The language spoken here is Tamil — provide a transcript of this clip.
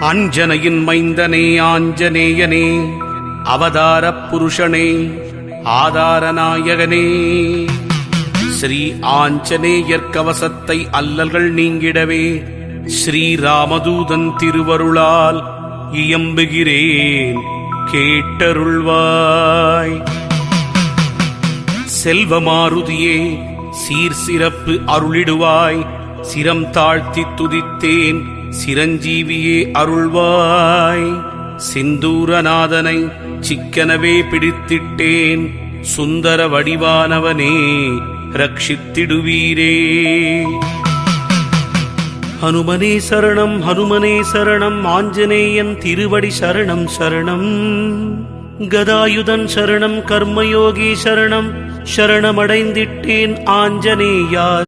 அஞ்சனையின் மைந்தனே ஆஞ்சநேயனே, அவதாரப் புருஷனே, ஆதாரநாயகனே, ஸ்ரீ ஆஞ்சநேயர் கவசத்தை அல்லல்கள் நீங்கிடவே ஸ்ரீராமதூதன் திருவருளால் இயம்புகிறேன், கேட்டருள்வாய். செல்வமாருதியே, சீர் சிறப்பு அருளிடுவாய், சிரம் தாழ்த்தி துதித்தேன், சிரஞ்சீவியே அருள்வாய். சிந்தூரநாதனை சிக்கனவே பிடித்திட்டேன், சுந்தர வடிவானவனே ரட்சித்திடுவீரே. ஹனுமனே சரணம், ஹனுமனே சரணம், ஆஞ்சநேயன் திருவடி சரணம் சரணம். கதாயுதன் சரணம், கர்மயோகி சரணம், சரணமடைந்திட்டேன் ஆஞ்சநேயா.